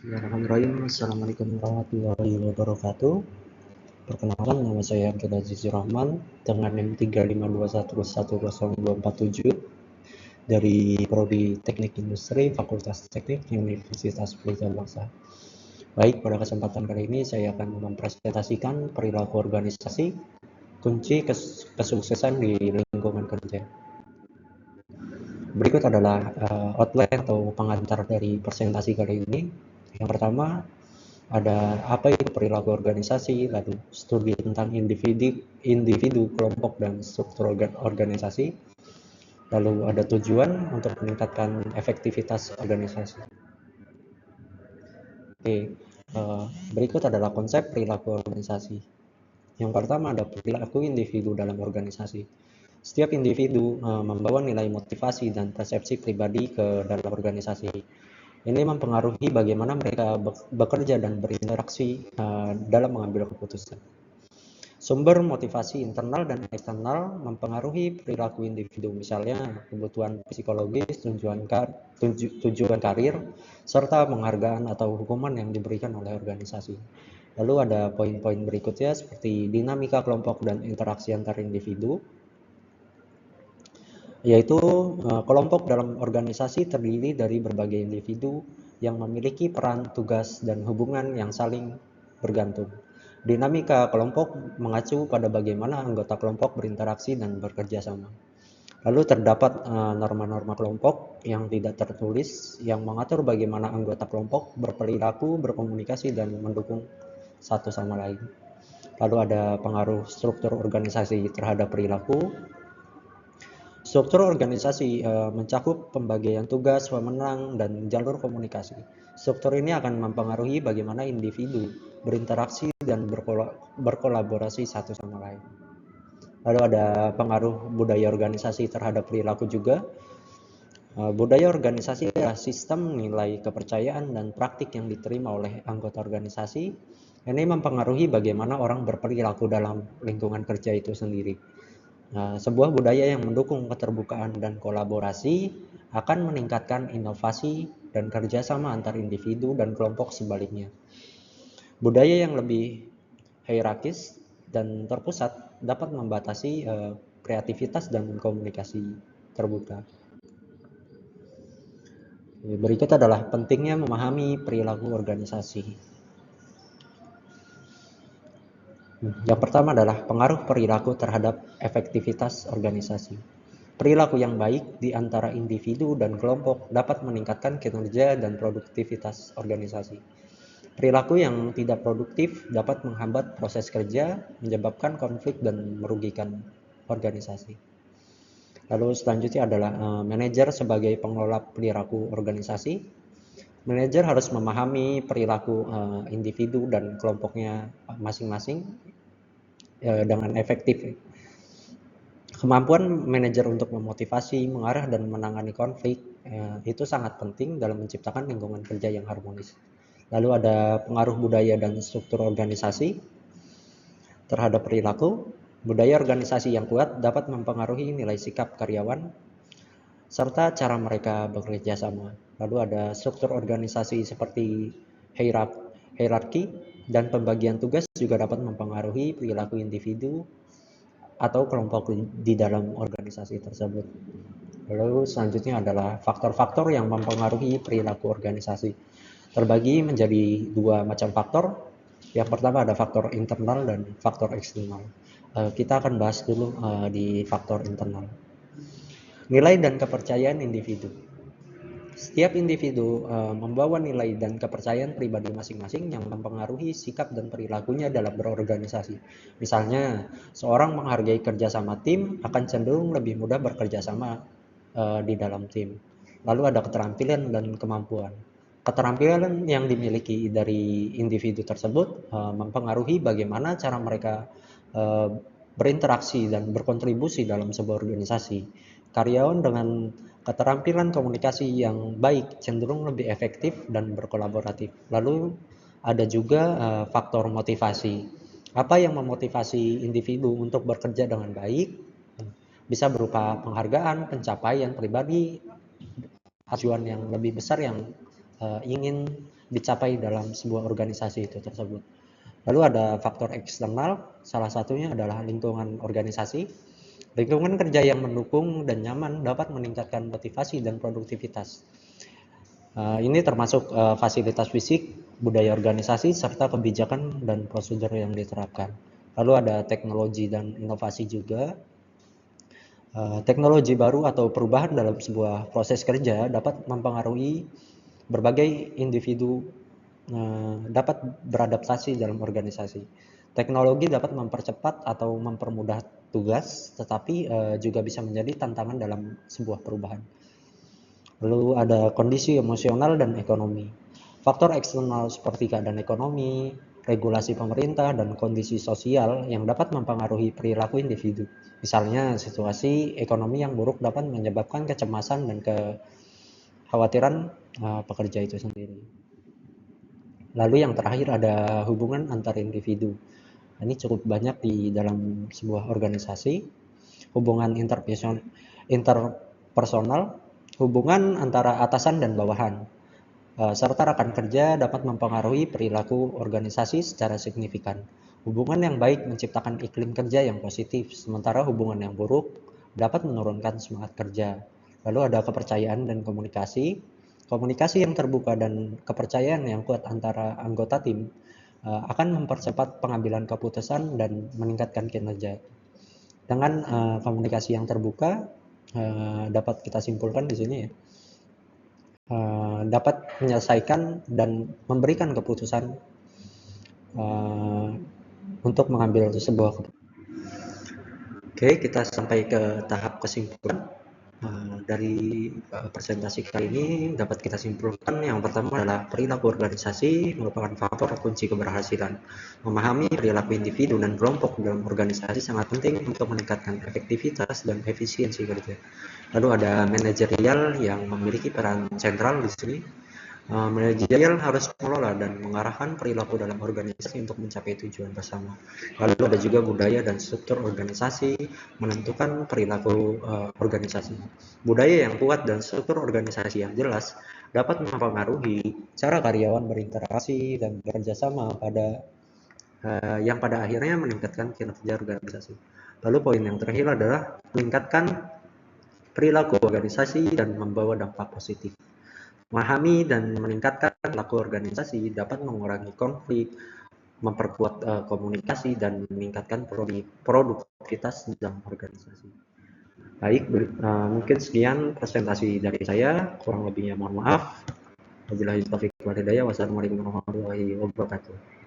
Bismillahirrahmanirrahim. Assalamualaikum warahmatullahi wabarakatuh. Perkenalkan, nama saya Abdul Aziz Rahman dengan NIM 352111024 dari Prodi Teknik Industri Fakultas Teknik Universitas Pelita Bangsa. Baik, pada kesempatan kali ini saya akan mempresentasikan perilaku organisasi, kunci kesuksesan di lingkungan kerja. Berikut adalah outline atau pengantar dari presentasi kali ini. Yang pertama, ada apa itu perilaku organisasi, lalu studi tentang individu, kelompok, dan struktur organisasi, lalu ada tujuan untuk meningkatkan efektivitas organisasi. Oke, berikut adalah konsep perilaku organisasi. Yang pertama ada perilaku individu dalam organisasi. Setiap individu membawa nilai motivasi dan persepsi pribadi ke dalam organisasi. Ini mempengaruhi bagaimana mereka bekerja dan berinteraksi dalam mengambil keputusan. Sumber motivasi internal dan eksternal mempengaruhi perilaku individu, misalnya kebutuhan psikologis, tujuan karir, serta penghargaan atau hukuman yang diberikan oleh organisasi. Lalu ada poin-poin berikutnya seperti dinamika kelompok dan interaksi antar individu, yaitu kelompok dalam organisasi terdiri dari berbagai individu yang memiliki peran, tugas, dan hubungan yang saling bergantung. Dinamika kelompok mengacu pada bagaimana anggota kelompok berinteraksi dan bekerja sama. Lalu terdapat norma-norma kelompok yang tidak tertulis yang mengatur bagaimana anggota kelompok berperilaku, berkomunikasi, dan mendukung satu sama lain. Lalu ada pengaruh struktur organisasi terhadap perilaku. Struktur organisasi mencakup pembagian tugas, wewenang, dan jalur komunikasi. Struktur ini akan mempengaruhi bagaimana individu berinteraksi dan berkolaborasi satu sama lain. Lalu ada pengaruh budaya organisasi terhadap perilaku juga. Budaya organisasi adalah sistem nilai kepercayaan dan praktik yang diterima oleh anggota organisasi. Ini mempengaruhi bagaimana orang berperilaku dalam lingkungan kerja itu sendiri. Sebuah budaya yang mendukung keterbukaan dan kolaborasi akan meningkatkan inovasi dan kerjasama antar individu dan kelompok sebaliknya. Budaya yang lebih hierarkis dan terpusat dapat membatasi kreativitas dan komunikasi terbuka. Berikut adalah pentingnya memahami perilaku organisasi. Yang pertama adalah pengaruh perilaku terhadap efektivitas organisasi. Perilaku yang baik di antara individu dan kelompok dapat meningkatkan kinerja dan produktivitas organisasi. Perilaku yang tidak produktif dapat menghambat proses kerja, menyebabkan konflik dan merugikan organisasi. Lalu selanjutnya adalah manajer sebagai pengelola perilaku organisasi. Manajer harus memahami perilaku individu dan kelompoknya masing-masing dengan efektif. Kemampuan manajer untuk memotivasi, mengarah, dan menangani konflik itu sangat penting dalam menciptakan lingkungan kerja yang harmonis. Lalu ada pengaruh budaya dan struktur organisasi terhadap perilaku. Budaya organisasi yang kuat dapat mempengaruhi nilai sikap karyawan serta cara mereka bekerja sama. Lalu ada struktur organisasi seperti hierarki dan pembagian tugas juga dapat mempengaruhi perilaku individu atau kelompok di dalam organisasi tersebut. Lalu selanjutnya adalah faktor-faktor yang mempengaruhi perilaku organisasi. Terbagi menjadi dua macam faktor. Yang pertama ada faktor internal dan faktor eksternal. Kita akan bahas dulu di faktor internal. Nilai dan kepercayaan individu. Setiap individu membawa nilai dan kepercayaan pribadi masing-masing yang mempengaruhi sikap dan perilakunya dalam berorganisasi. Misalnya, seorang menghargai kerjasama tim akan cenderung lebih mudah bekerja sama di dalam tim. Lalu ada keterampilan dan kemampuan. Keterampilan yang dimiliki dari individu tersebut mempengaruhi bagaimana cara mereka berinteraksi dan berkontribusi dalam sebuah organisasi. Karyawan dengan keterampilan komunikasi yang baik cenderung lebih efektif dan berkolaboratif. Lalu ada juga faktor motivasi. Apa yang memotivasi individu untuk bekerja dengan baik? Bisa berupa penghargaan, pencapaian pribadi, tujuan yang lebih besar yang ingin dicapai dalam sebuah organisasi itu tersebut. Lalu ada faktor eksternal, salah satunya adalah lingkungan organisasi. Lingkungan kerja yang mendukung dan nyaman dapat meningkatkan motivasi dan produktivitas. Ini termasuk fasilitas fisik, budaya organisasi, serta kebijakan dan prosedur yang diterapkan. Lalu ada teknologi dan inovasi juga. Teknologi baru atau perubahan dalam sebuah proses kerja dapat mempengaruhi berbagai individu dapat beradaptasi dalam organisasi. Teknologi dapat mempercepat atau mempermudah tugas, tetapi juga bisa menjadi tantangan dalam sebuah perubahan. Lalu ada kondisi emosional dan ekonomi. Faktor eksternal seperti keadaan ekonomi, regulasi pemerintah, dan kondisi sosial yang dapat mempengaruhi perilaku individu. Misalnya, situasi ekonomi yang buruk dapat menyebabkan kecemasan dan kekhawatiran pekerja itu sendiri. Lalu yang terakhir ada hubungan antar individu. Ini cukup banyak di dalam sebuah organisasi. Hubungan interpersonal, hubungan antara atasan dan bawahan, serta rekan kerja dapat mempengaruhi perilaku organisasi secara signifikan. Hubungan yang baik menciptakan iklim kerja yang positif, sementara hubungan yang buruk dapat menurunkan semangat kerja. Lalu ada kepercayaan dan komunikasi. Komunikasi yang terbuka dan kepercayaan yang kuat antara anggota tim akan mempercepat pengambilan keputusan dan meningkatkan kinerja. Dengan komunikasi yang terbuka, dapat kita simpulkan di sini ya, dapat menyelesaikan dan memberikan keputusan untuk mengambil sebuah keputusan. Oke, kita sampai ke tahap kesimpulan. Dari presentasi kali ini dapat kita simpulkan yang pertama adalah perilaku organisasi merupakan faktor kunci keberhasilan. Memahami perilaku individu dan kelompok dalam organisasi sangat penting untuk meningkatkan efektivitas dan efisiensi kerja. Lalu ada manajerial yang memiliki peran sentral di sini. Manajerial harus mengelola dan mengarahkan perilaku dalam organisasi untuk mencapai tujuan bersama. Lalu ada juga budaya dan struktur organisasi menentukan perilaku organisasi. Budaya yang kuat dan struktur organisasi yang jelas dapat mempengaruhi cara karyawan berinteraksi dan bekerja sama yang pada akhirnya meningkatkan kinerja organisasi. Lalu poin yang terakhir adalah meningkatkan perilaku organisasi dan membawa dampak positif. Memahami dan meningkatkan perilaku organisasi dapat mengurangi konflik, memperkuat komunikasi, dan meningkatkan produktivitas dalam organisasi. Baik, mungkin sekian presentasi dari saya. Kurang lebihnya mohon maaf. Wabillahi taufiq wal hidayah. Wassalamualaikum warahmatullahi wabarakatuh.